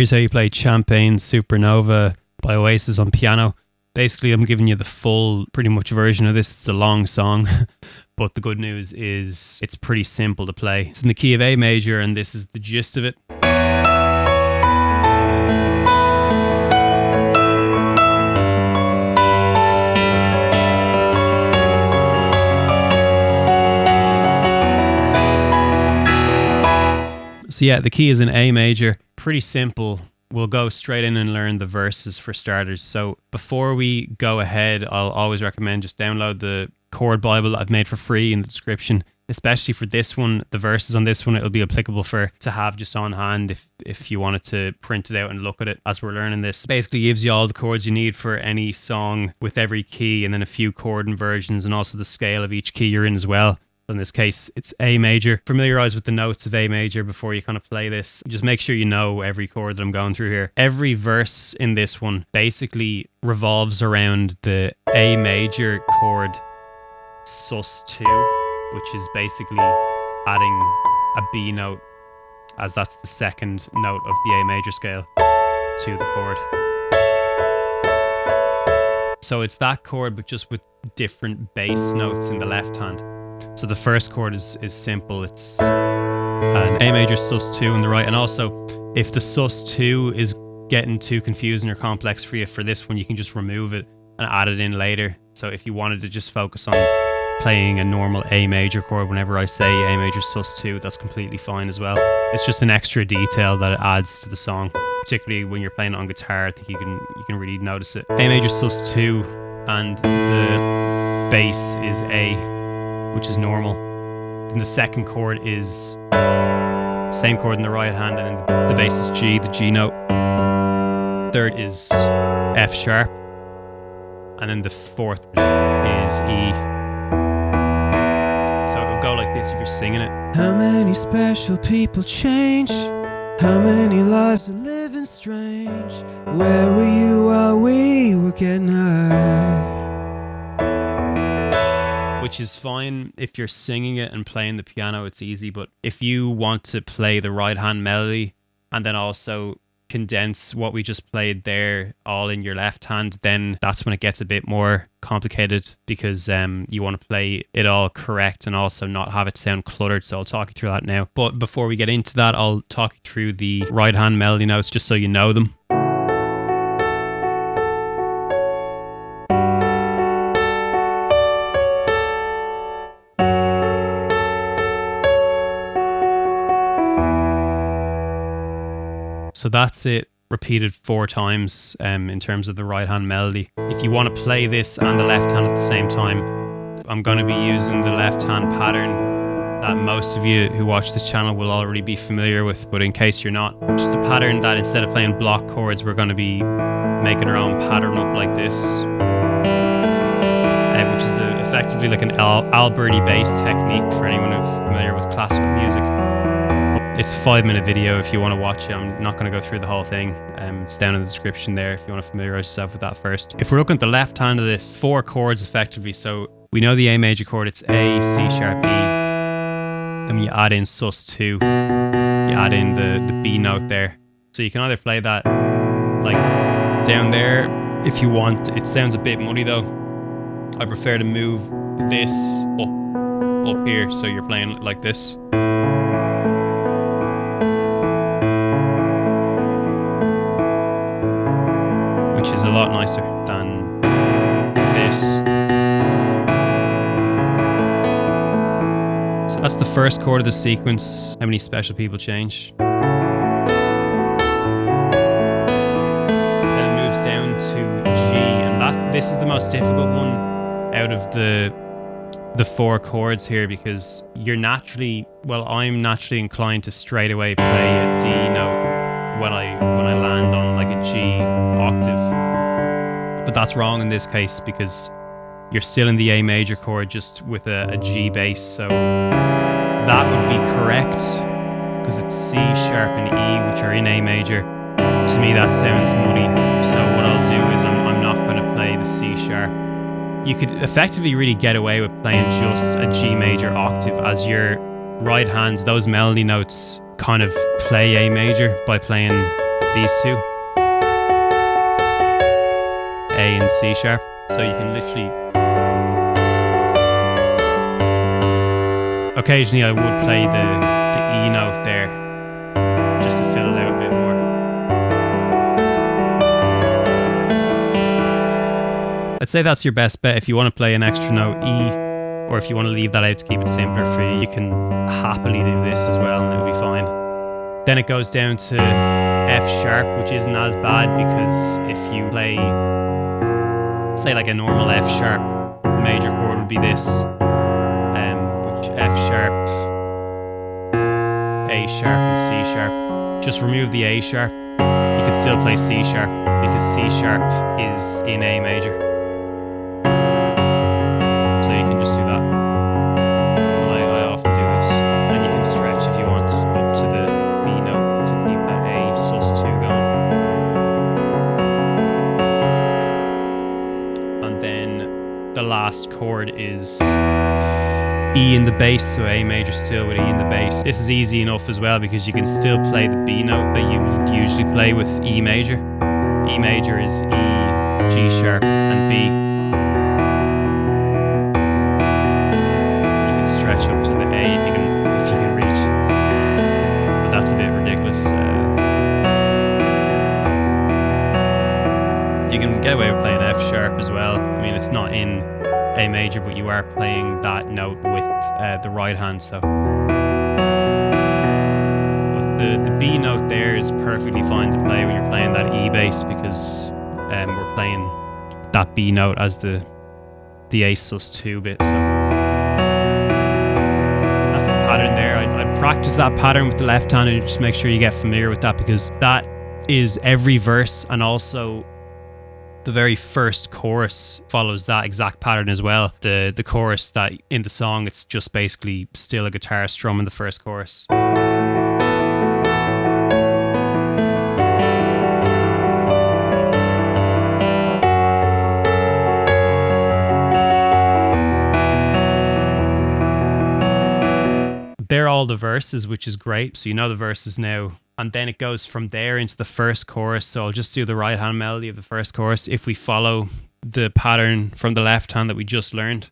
Here's how you play Champagne Supernova by Oasis on piano. Basically, I'm giving you the full, pretty much version of this. It's a long song, but the good news is it's pretty simple to play. It's in the key of A major, and this is the gist of it. So yeah, the key is in A major. Pretty simple. We'll go straight in and learn the verses for starters. So before we go ahead, I'll always recommend just download the chord Bible that I've made for free in the description. Especially for this one, the verses on this one, it'll be applicable to have just on hand if you wanted to print it out and look at it as we're learning this. Basically gives you all the chords you need for any song with every key, and then a few chord inversions and also the scale of each key you're in as well. In this case, it's A major. Familiarize with the notes of A major before you kind of play this. Just make sure you know every chord that I'm going through here. Every verse in this one basically revolves around the A major chord sus2, which is basically adding a B note, as that's the second note of the A major scale, to the chord. So it's that chord, but just with different bass notes in the left hand. So the first chord is simple. It's an A major sus2 on the right. And also, if the sus2 is getting too confusing or complex for you for this one, you can just remove it and add it in later. So if you wanted to just focus on playing a normal A major chord whenever I say A major sus2, that's completely fine as well. It's just an extra detail that it adds to the song, particularly when you're playing it on guitar. I think you can really notice it. A major sus2, and the bass is A, which is normal. And the second chord is same chord in the right hand, and then the bass is G, the G note. Third is F sharp, and then the fourth is E. So it'll go like this if you're singing it. How many special people change? How many lives are living strange? Where were you while we were getting high? Which is fine if you're singing it and playing the piano, it's easy. But if you want to play the right hand melody and then also condense what we just played there all in your left hand, then that's when it gets a bit more complicated, because you want to play it all correct and also not have it sound cluttered. So I'll talk you through that now. But before we get into that, I'll talk you through the right hand melody notes just so you know them. So that's it, repeated 4 times in terms of the right hand melody. If you want to play this and the left hand at the same time, I'm going to be using the left hand pattern that most of you who watch this channel will already be familiar with, but in case you're not, just a pattern that instead of playing block chords, we're going to be making our own pattern up like this, which is effectively like an Alberti bass technique for anyone who's familiar with classical music. It's a 5-minute video if you want to watch it. I'm not going to go through the whole thing. It's down in the description there if you want to familiarize yourself with that first. If we're looking at the left hand of this, 4 chords effectively. So we know the A major chord, it's A, C sharp, E. Then when you add in sus2, you add in the B note there. So you can either play that like down there if you want. It sounds a bit muddy though. I prefer to move this up here, so you're playing like this. Which is a lot nicer than this. So that's the first chord of the sequence. How many special people change? Then it moves down to G, and this is the most difficult one out of the 4 chords here, because I'm naturally inclined to straight away play a D note when I land on like a G octave. But that's wrong in this case, because you're still in the A major chord just with a G bass. So that would be correct, because it's C sharp and E, which are in A major. To me that sounds muddy, so what I'll do is I'm not going to play the C sharp. You could effectively really get away with playing just a G major octave as your right hand. Those melody notes kind of play A major by playing these two, A and C sharp. So you can literally, occasionally I would play the E note there just to fill it out a bit more. I'd say that's your best bet if you want to play an extra note E, or if you want to leave that out to keep it simpler for you, you can happily do this as well and it'll be fine. Then it goes down to F sharp, which isn't as bad, because if you play, say like a normal F sharp, the major chord would be this, which F sharp, A sharp and C sharp. Just remove the A sharp, you can still play C sharp because C sharp is in A major. So you can just do that. I often do this. And you can stretch if you want up to the B note to keep that A sus2 going. And then the last chord is E in the bass, so A major still with E in the bass. This is easy enough as well because you can still play the B note that you would usually play with E major. E major is E, G sharp and B. Stretch up to the A if you can reach, but that's a bit ridiculous. You can get away with playing F sharp as well. I mean, it's not in A major, but you are playing that note with the right hand. So, but the B note there is perfectly fine to play when you're playing that E bass, because we're playing that B note as the A sus2 bit. So. Pattern there. I practice that pattern with the left hand and just make sure you get familiar with that, because that is every verse, and also the very first chorus follows that exact pattern as well. The chorus that in the song, it's just basically still a guitar strum in the first chorus. They're all the verses, which is great. So you know the verses now. And then it goes from there into the first chorus. So I'll just do the right hand melody of the first chorus if we follow the pattern from the left hand that we just learned.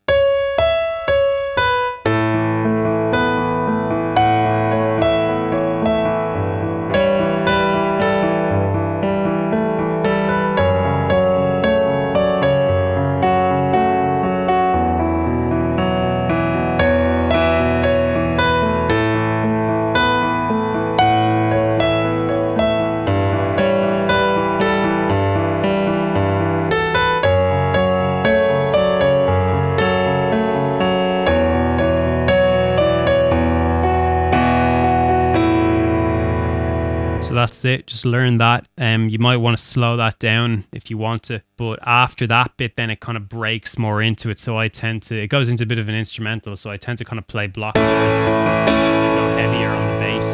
So that's it. Just learn that. You might want to slow that down if you want to. But after that bit, then it kind of breaks more into it. So it goes into a bit of an instrumental. So I tend to kind of play block chords and go heavier on the bass.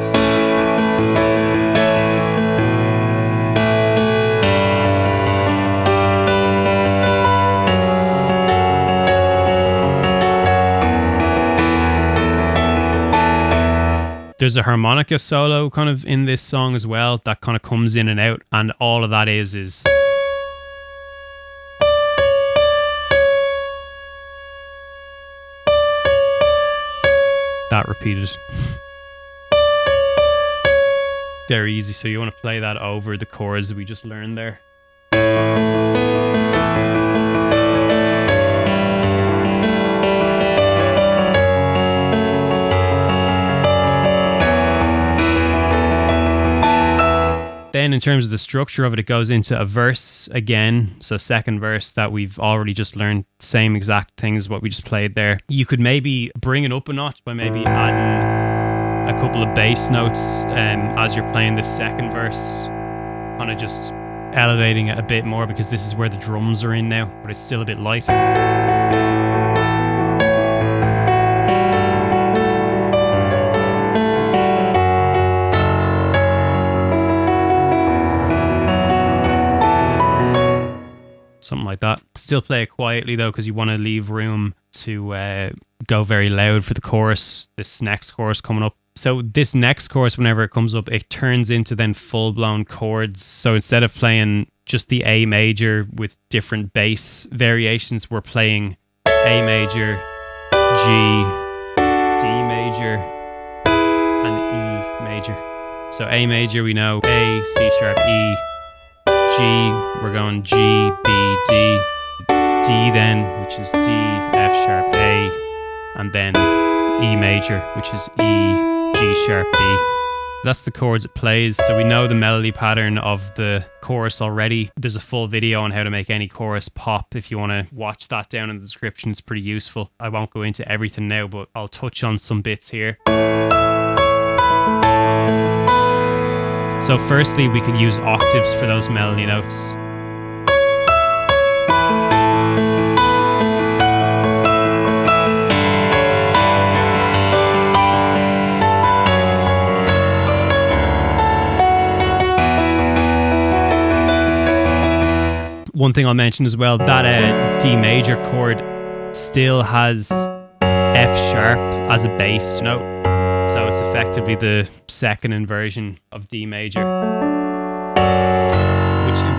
There's a harmonica solo kind of in this song as well that kind of comes in and out, and all of that is that repeated. Very easy, so you want to play that over the chords that we just learned there. Then in terms of the structure of it, it goes into a verse again. So second verse that we've already just learned, same exact thing as what we just played there. You could maybe bring it up a notch by maybe adding a couple of bass notes as you're playing this second verse. Kind of just elevating it a bit more, because this is where the drums are in now, but it's still a bit light. Something like that. Still play it quietly though, because you want to leave room to go very loud for the chorus, this next chorus coming up. So this next chorus, whenever it comes up, it turns into then full-blown chords. So instead of playing just the A major with different bass variations, we're playing A major, G, D major, and E major. So A major, we know A, C sharp, E. G, we're going G, B, D. D then, which is D, F sharp, A. And then E major, which is E, G sharp, B. That's the chords it plays. So we know the melody pattern of the chorus already. There's a full video on how to make any chorus pop. If you want to watch that down in the description, it's pretty useful. I won't go into everything now, but I'll touch on some bits here. So firstly, we can use octaves for those melody notes. One thing I'll mention as well, that D major chord still has F sharp as a bass note. So it's effectively the second inversion of D major.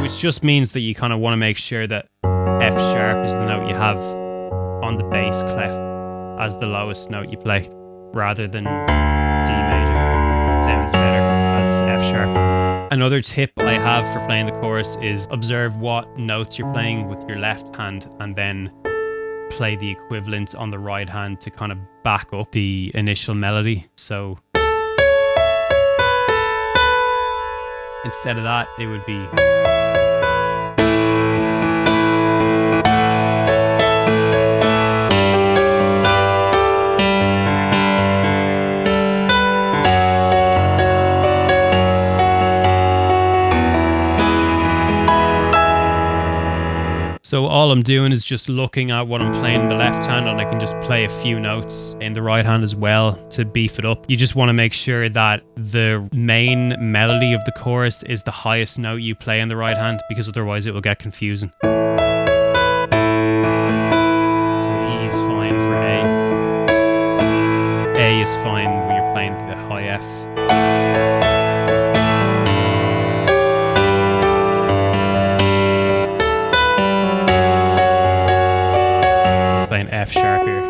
Which just means that you kind of want to make sure that F sharp is the note you have on the bass clef as the lowest note you play, rather than D major. It sounds better as F sharp. Another tip I have for playing the chorus is observe what notes you're playing with your left hand and then play the equivalent on the right hand to kind of back up the initial melody. So instead of that, it would be... So all I'm doing is just looking at what I'm playing in the left hand, and I can just play a few notes in the right hand as well to beef it up. You just want to make sure that the main melody of the chorus is the highest note you play in the right hand, because otherwise it will get confusing. So E is fine for A. A is fine when you're playing the high F. Playing F sharp here.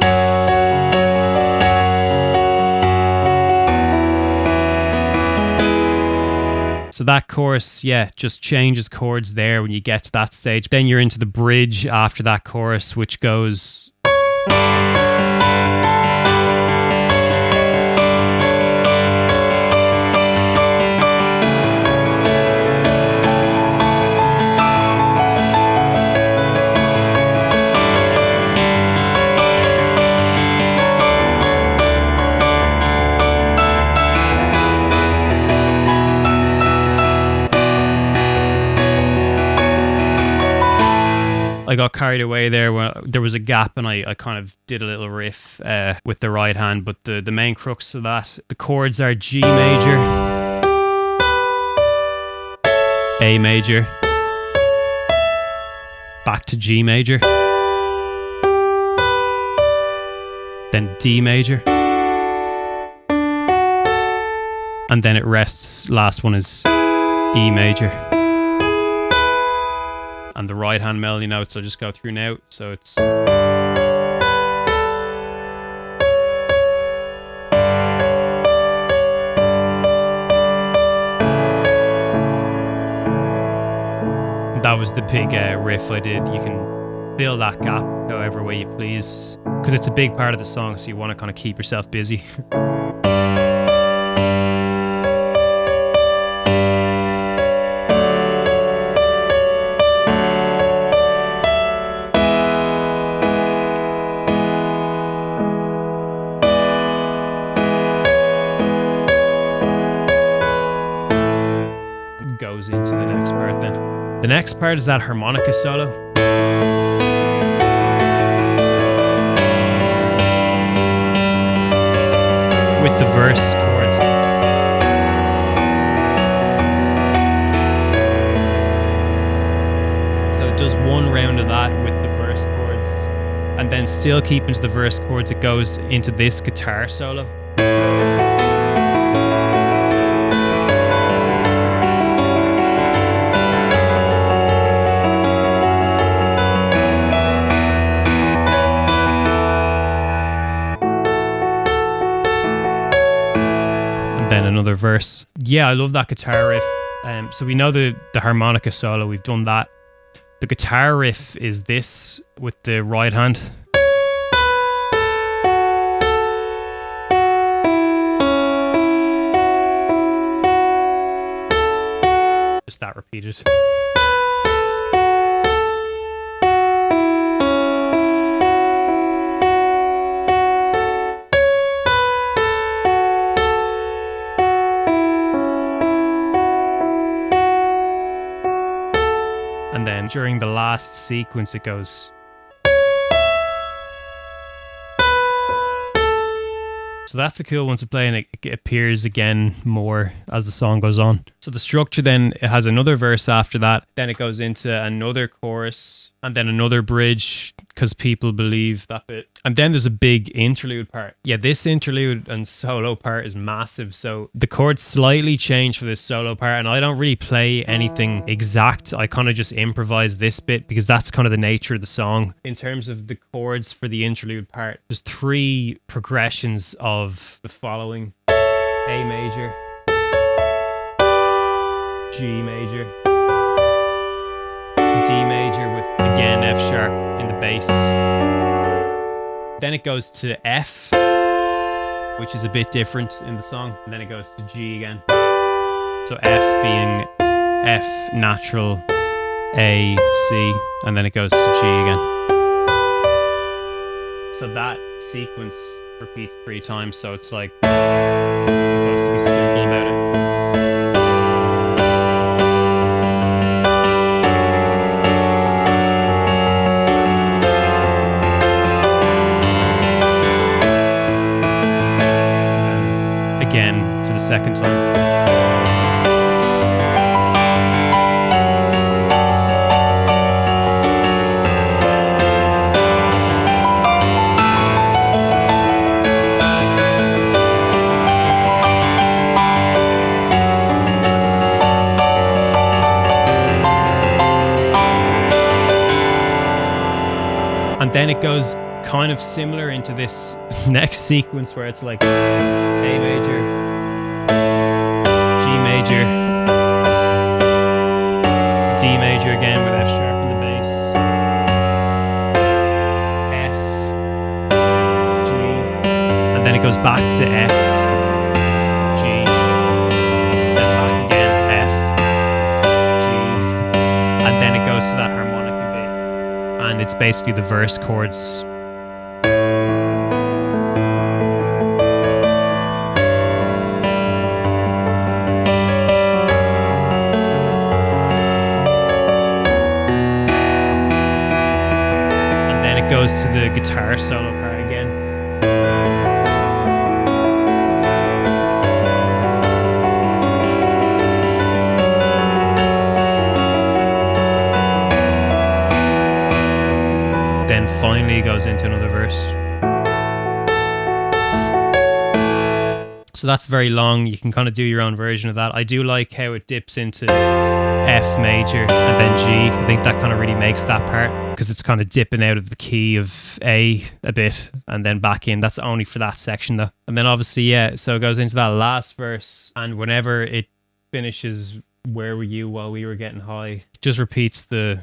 So that chorus, yeah, just changes chords there when you get to that stage. Then you're into the bridge after that chorus, which goes... I got carried away there where there was a gap, and I kind of did a little riff with the right hand, but the main crux of that, the chords are G major, A major, back to G major, then D major, and then it rests. Last one is E major. And the right hand melody notes I'll just go through now. So it's... That was the big riff I did. You can fill that gap however way you please, because it's a big part of the song, so you want to kind of keep yourself busy. Goes into the next part then. The next part is that harmonica solo. With the verse chords. So it does one round of that with the verse chords, and then still keeping to the verse chords, it goes into this guitar solo. verse. Yeah, I love that guitar riff. So we know the harmonica solo, we've done that. The guitar riff is this with the right hand. Just that repeated. And then during the last sequence, it goes. So that's a cool one to play, and it appears again more as the song goes on. So the structure then, it has another verse after that, then it goes into another chorus, and then another bridge, because people believe that bit. And then there's a big interlude part. Yeah, this interlude and solo part is massive. So the chords slightly change for this solo part, and I don't really play anything exact. I kind of just improvise this bit because that's kind of the nature of the song. In terms of the chords for the interlude part, there's 3 progressions of the following: A major, G major, D major with, again, F sharp in the bass. Then it goes to F, which is a bit different in the song. And then it goes to G again. So F being F natural, A, C, and then it goes to G again. So that sequence repeats 3 times. So it's like, supposed to be simple about it. Again for the second time. And then it goes kind of similar into this next sequence where it's like A major, G major, D major again with F sharp in the bass, F, G, and then it goes back to F, G, then back again, F, G, and then it goes to that harmonica bit, and it's basically the verse chords. Goes to the guitar solo part again. Then finally goes into another verse. So that's very long. You can kind of do your own version of that. I do like how it dips into F major and then G. I think that kind of really makes that part, because it's kind of dipping out of the key of A a bit and then back in. That's only for that section though. And then obviously, yeah, so it goes into that last verse, and whenever it finishes, where were you while we were getting high, just repeats the...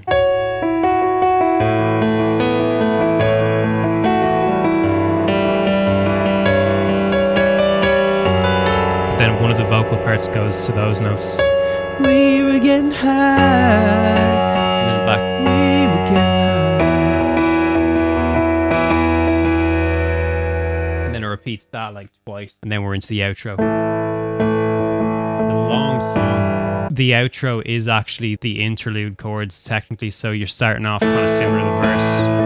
Then one of the vocal parts goes to those notes. We were getting high. And then back. We were getting And then it repeats that like twice. And then we're into the outro. The long song. The outro is actually the interlude chords technically. So you're starting off kind of similar to the verse.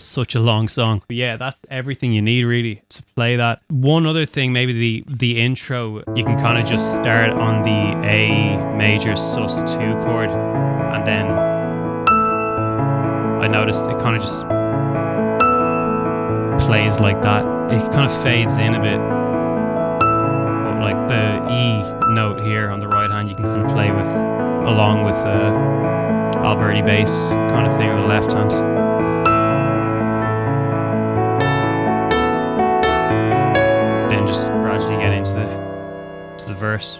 Such a long song. But yeah, that's everything you need really to play that. One other thing, maybe the intro, you can kind of just start on the A major sus2 chord, And then I noticed it kind of just plays like that. It kind of fades in a bit. But like the E note here on the right hand, you can kind of play with along with Alberti bass kind of thing on the left hand. Then just gradually get into the verse.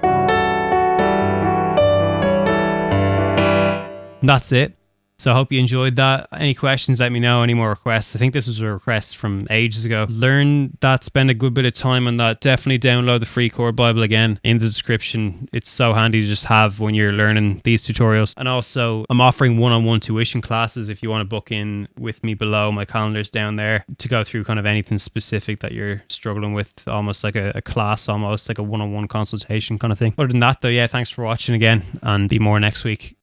And that's it. So I hope you enjoyed that. Any questions, let me know. Any more requests? I think this was a request from ages ago. Learn that, spend a good bit of time on that. Definitely download the free chord Bible again in the description. It's so handy to just have when you're learning these tutorials. And also, I'm offering one-on-one tuition classes if you want to book in with me below. My calendar's down there to go through kind of anything specific that you're struggling with, almost like a class, almost like a one-on-one consultation kind of thing. Other than that though, yeah, thanks for watching again, and be more next week.